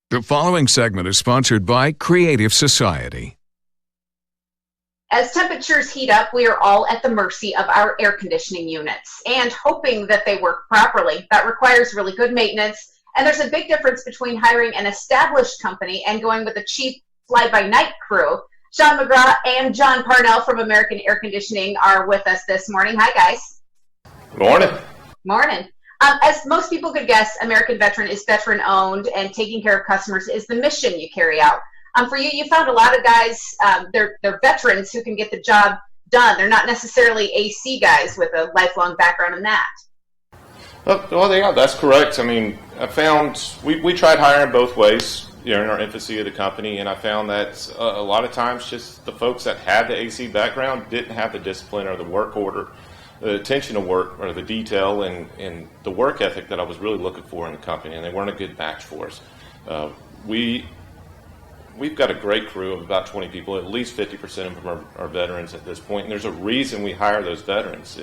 The following segment is sponsored by Creative Society. As temperatures heat up, we are all at the mercy of our air conditioning units and hoping that they work properly. That requires really good maintenance, and there's a big difference between hiring an established company and going with a cheap fly-by-night crew. Sean McGraw and John Parnell from American Air Conditioning are with us this morning. Hi, guys. Good morning. Morning. As most people could guess, American Veteran is veteran-owned, and taking care of customers is the mission you carry out. For you, you found a lot of guys, they're veterans who can get the job done. They're not necessarily AC guys with a lifelong background in that. Well, yeah, that's correct. I mean, I found we tried hiring both ways, in our infancy of the company, and I found that a lot of times just the folks that had the AC background didn't have the discipline or the work order, the attention to work or the detail and the work ethic that I was really looking for in the company, and they weren't a good match for us. We've got a great crew of about 20 people. At least 50% of them are veterans at this point, and there's a reason we hire those veterans.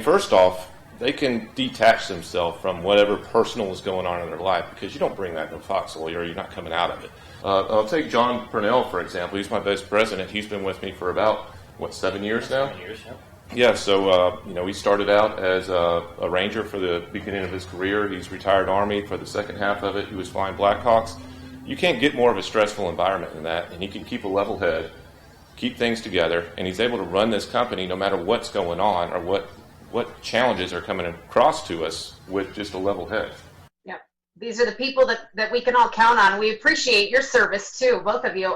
First off, they can detach themselves from whatever personal is going on in their life, because you don't bring that to Foxhole or you're not coming out of it. I'll take John Purnell, for example. He's my vice president. He's been with me for about, 7 years now? 7 years, yeah. Yeah, so, he started out as a Ranger for the beginning of his career. He's retired Army for the second half of it. He was flying Blackhawks. You can't get more of a stressful environment than that, and he can keep a level head, keep things together, and he's able to run this company no matter what's going on or what challenges are coming across to us with just a level head. Yeah, these are the people that we can all count on. We appreciate your service too, both of you.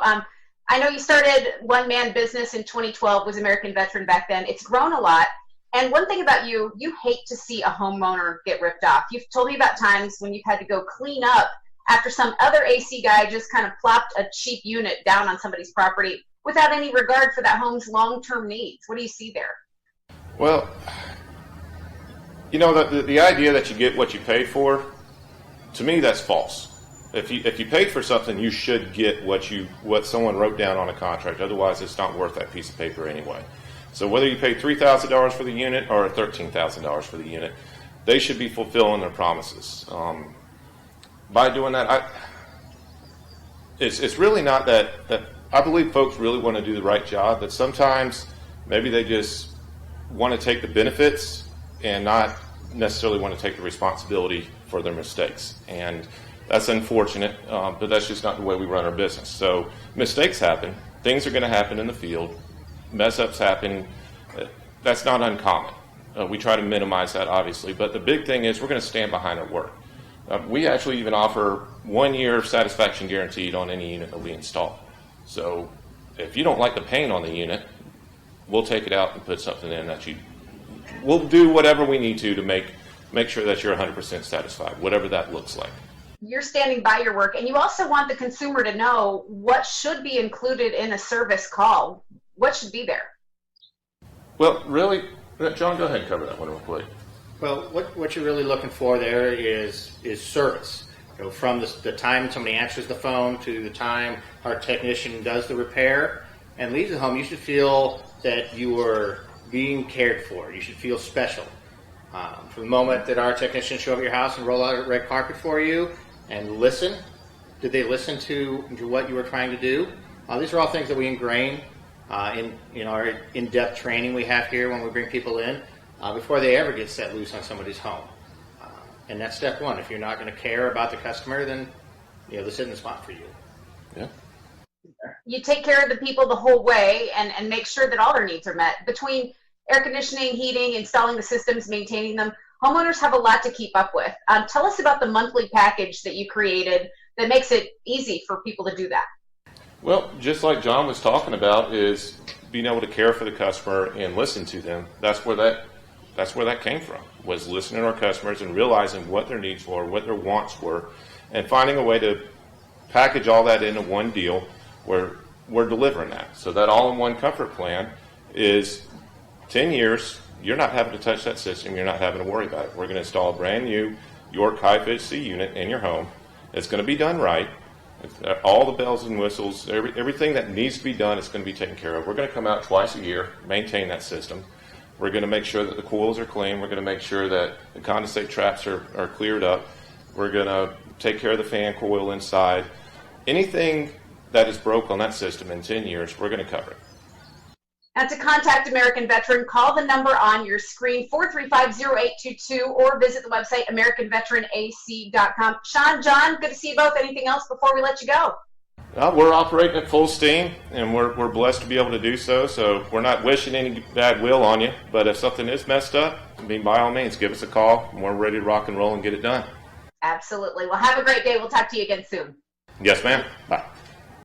I know you started one-man business in 2012, was American Veteran back then. It's grown a lot. And one thing about you hate to see a homeowner get ripped off. You've told me about times when you've had to go clean up after some other AC guy just kind of plopped a cheap unit down on somebody's property without any regard for that home's long-term needs. What do you see there? Well, the idea that you get what you pay for, to me, that's false. If you paid for something, you should get what someone wrote down on a contract. Otherwise, it's not worth that piece of paper anyway. So whether you pay $3,000 for the unit or $13,000 for the unit, they should be fulfilling their promises. By doing that, it's really not that I believe folks really want to do the right job, but sometimes maybe they just want to take the benefits and not necessarily want to take the responsibility for their mistakes. And that's unfortunate, but that's just not the way we run our business. So mistakes happen. Things are going to happen in the field. Mess-ups happen. That's not uncommon. We try to minimize that, obviously. But the big thing is we're going to stand behind our work. We actually even offer 1 year satisfaction guaranteed on any unit that we install. So if you don't like the paint on the unit, we'll take it out and put something in that we'll do whatever we need to make sure that you're 100% satisfied, whatever that looks like. You're standing by your work, and you also want the consumer to know what should be included in a service call. What should be there? Well, really, John, go ahead and cover that one real quick. Well, what you're really looking for there is service. From the time somebody answers the phone to the time our technician does the repair and leaves the home, you should feel that you are being cared for. You should feel special. From the moment that our technicians show up at your house and roll out a red carpet for you and listen, did they listen to what you were trying to do? These are all things that we ingrain in our in-depth training we have here when we bring people in before they ever get set loose on somebody's home. And that's step one. If you're not going to care about the customer, then this isn't the spot for you. Yeah. You take care of the people the whole way and make sure that all their needs are met. Between air conditioning, heating, installing the systems, maintaining them, homeowners have a lot to keep up with. Tell us about the monthly package that you created that makes it easy for people to do that. Well, just like John was talking about, is being able to care for the customer and listen to them. That's where that came from, was listening to our customers and realizing what their needs were, what their wants were, and finding a way to package all that into one deal where we're delivering that. So that all-in-one comfort plan is 10 years, you're not having to touch that system, you're not having to worry about it. We're going to install a brand new York high-pitch C unit in your home. It's going to be done right. All the bells and whistles, everything that needs to be done is going to be taken care of. We're going to come out twice a year, maintain that system. We're going to make sure that the coils are clean. We're going to make sure that the condensate traps are cleared up. We're going to take care of the fan coil inside. Anything that is broke on that system in 10 years, we're going to cover it. And to contact American Veteran, call the number on your screen, 435-0822, or visit the website, AmericanVeteranAC.com. Sean, John, good to see you both. Anything else before we let you go? We're operating at full steam, and we're blessed to be able to do so. So we're not wishing any bad will on you, but if something is messed up, by all means, give us a call, and we're ready to rock and roll and get it done. Absolutely. Well, have a great day. We'll talk to you again soon. Yes, ma'am. Bye.